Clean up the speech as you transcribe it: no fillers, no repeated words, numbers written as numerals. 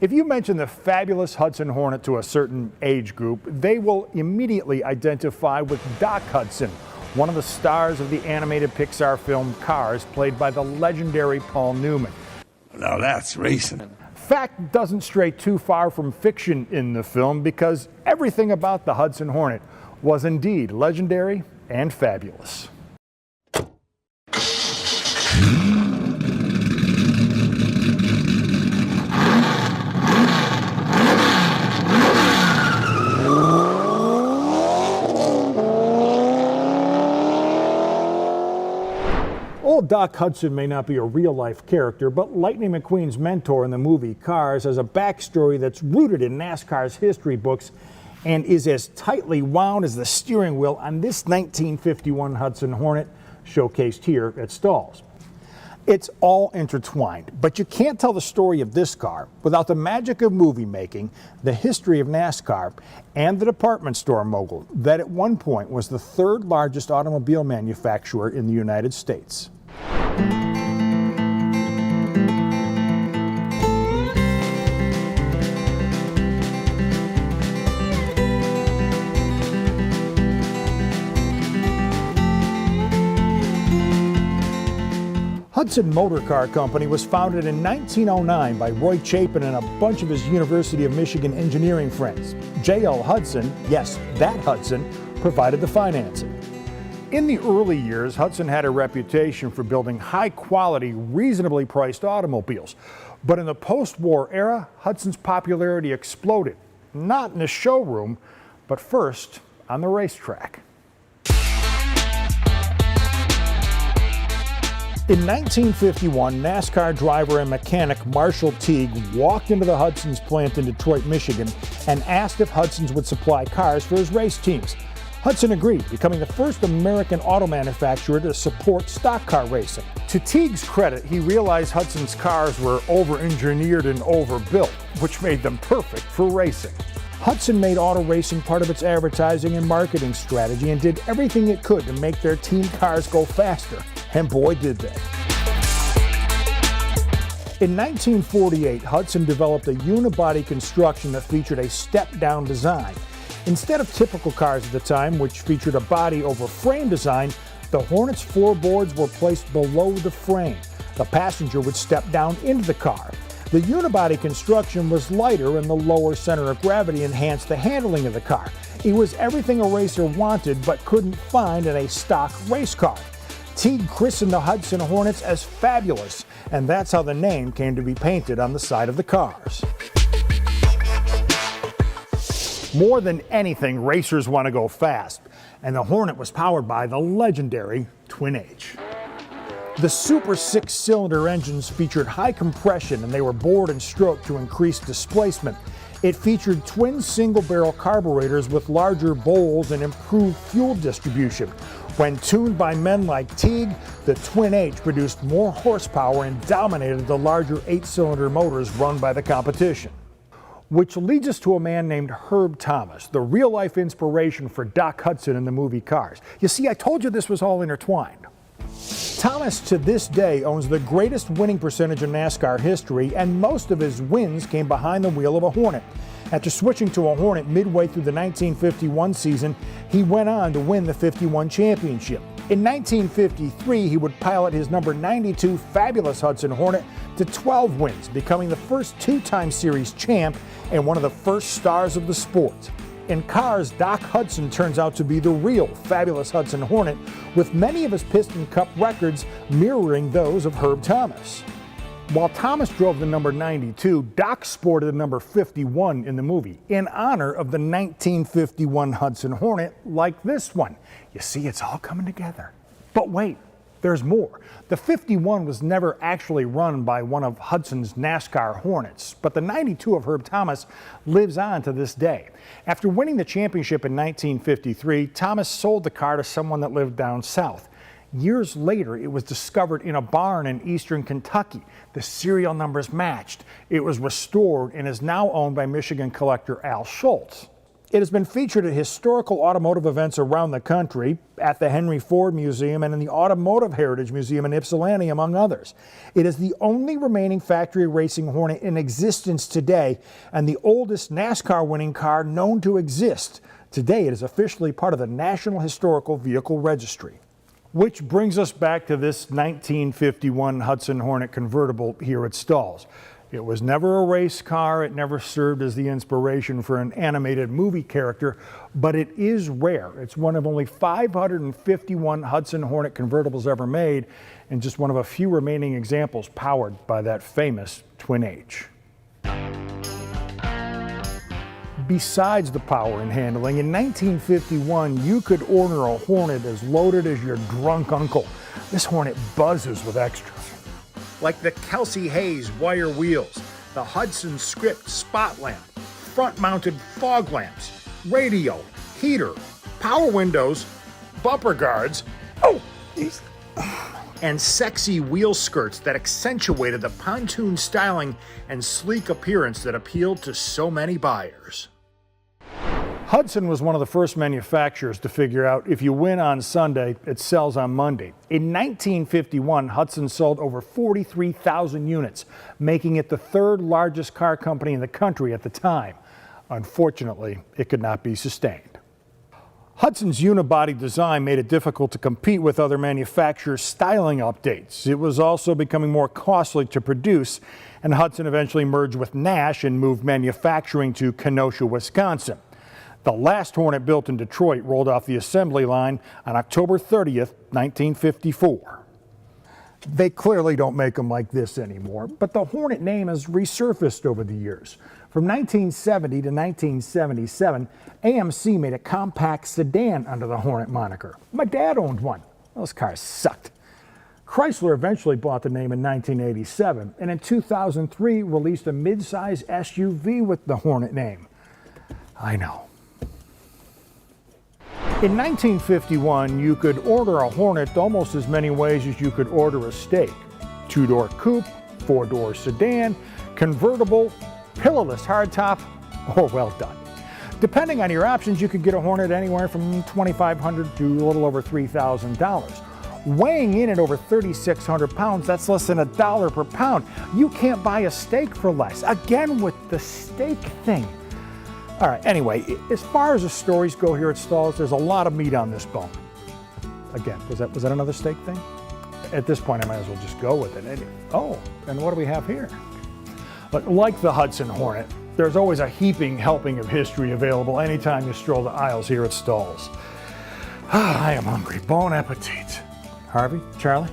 If you mention the fabulous Hudson Hornet to a certain age group, they will immediately identify with Doc Hudson, one of the stars of the animated Pixar film Cars, played by the legendary Paul Newman. Now that's racing. Fact doesn't stray too far from fiction in the film, because everything about the Hudson Hornet was indeed legendary and fabulous. Old Doc Hudson may not be a real-life character, but Lightning McQueen's mentor in the movie Cars has a backstory that's rooted in NASCAR's history books and is as tightly wound as the steering wheel on this 1951 Hudson Hornet, showcased here at Stalls. It's all intertwined, but you can't tell the story of this car without the magic of movie making, the history of NASCAR, and the department store mogul that at one point was the third largest automobile manufacturer in the United States. Hudson Motor Car Company was founded in 1909 by Roy Chapin and a bunch of his University of Michigan engineering friends. J.L. Hudson, yes, that Hudson, provided the financing. In the early years, Hudson had a reputation for building high-quality, reasonably priced automobiles. But in the post-war era, Hudson's popularity exploded, not in the showroom, but first on the racetrack. In 1951, NASCAR driver and mechanic Marshall Teague walked into the Hudson's plant in Detroit, Michigan, and asked if Hudson's would supply cars for his race teams. Hudson agreed, becoming the first American auto manufacturer to support stock car racing. To Teague's credit, he realized Hudson's cars were over-engineered and overbuilt, which made them perfect for racing. Hudson made auto racing part of its advertising and marketing strategy and did everything it could to make their team cars go faster. And boy, did they. In 1948, Hudson developed a unibody construction that featured a step-down design. Instead of typical cars at the time, which featured a body over frame design, the Hornet's floorboards were placed below the frame. The passenger would step down into the car. The unibody construction was lighter and the lower center of gravity enhanced the handling of the car. It was everything a racer wanted but couldn't find in a stock race car. Teague christened the Hudson Hornets as fabulous, and that's how the name came to be painted on the side of the cars. More than anything, racers want to go fast, and the Hornet was powered by the legendary Twin H. The Super 6-cylinder engines featured high compression, and they were bored and stroked to increase displacement. It featured twin single-barrel carburetors with larger bowls and improved fuel distribution. When tuned by men like Teague, the Twin H produced more horsepower and dominated the larger 8-cylinder motors run by the competition. Which leads us to a man named Herb Thomas, the real-life inspiration for Doc Hudson in the movie Cars. You see, I told you this was all intertwined. Thomas, to this day, owns the greatest winning percentage in NASCAR history, and most of his wins came behind the wheel of a Hornet. After switching to a Hornet midway through the 1951 season, he went on to win the 51 championship. In 1953, he would pilot his number 92 fabulous Hudson Hornet to 12 wins, becoming the first two-time series champ and one of the first stars of the sport. In Cars, Doc Hudson turns out to be the real fabulous Hudson Hornet, with many of his Piston Cup records mirroring those of Herb Thomas. While Thomas drove the number 92, Doc sported the number 51 in the movie, in honor of the 1951 Hudson Hornet, like this one. You see, it's all coming together. But wait, there's more. The 51 was never actually run by one of Hudson's NASCAR Hornets, but the 92 of Herb Thomas lives on to this day. After winning the championship in 1953, Thomas sold the car to someone that lived down south. Years later, it was discovered in a barn in eastern Kentucky. The serial numbers matched. It was restored and is now owned by Michigan collector Al Schultz. It has been featured at historical automotive events around the country, at the Henry Ford Museum and in the Automotive Heritage Museum in Ypsilanti, among others. It is the only remaining factory racing Hornet in existence today and the oldest NASCAR winning car known to exist. Today it is officially part of the National Historical Vehicle Registry. Which brings us back to this 1951 Hudson Hornet convertible here at Stalls. It was never a race car, it never served as the inspiration for an animated movie character, but it is rare. It's one of only 551 Hudson Hornet convertibles ever made, and just one of a few remaining examples powered by that famous Twin H. Besides the power and handling, in 1951 you could order a Hornet as loaded as your drunk uncle. This Hornet buzzes with extras, like the Kelsey Hayes wire wheels, the Hudson Script spot lamp, front-mounted fog lamps, radio, heater, power windows, bumper guards, and sexy wheel skirts that accentuated the pontoon styling and sleek appearance that appealed to so many buyers. Hudson was one of the first manufacturers to figure out if you win on Sunday, it sells on Monday. In 1951, Hudson sold over 43,000 units, making it the third largest car company in the country at the time. Unfortunately, it could not be sustained. Hudson's unibody design made it difficult to compete with other manufacturers' styling updates. It was also becoming more costly to produce, and Hudson eventually merged with Nash and moved manufacturing to Kenosha, Wisconsin. The last Hornet built in Detroit rolled off the assembly line on October 30th, 1954. They clearly don't make them like this anymore, but the Hornet name has resurfaced over the years. From 1970 to 1977, AMC made a compact sedan under the Hornet moniker. My dad owned one. Those cars sucked. Chrysler eventually bought the name in 1987, and in 2003 released a mid-size SUV with the Hornet name. I know. In 1951, you could order a Hornet almost as many ways as you could order a steak. Two-door coupe, four-door sedan, convertible, pillarless hardtop, or well done. Depending on your options, you could get a Hornet anywhere from $2,500 to a little over $3,000. Weighing in at over 3,600 pounds, that's less than $1 per pound. You can't buy a steak for less. Again with the steak thing. All right, anyway, as far as the stories go here at Stalls, there's a lot of meat on this bone. Again, was that another steak thing? At this point, I might as well just go with it. Oh, and what do we have here? But like the Hudson Hornet, there's always a heaping helping of history available anytime you stroll the aisles here at Stalls. I am hungry. Bon appetit. Harvey, Charlie?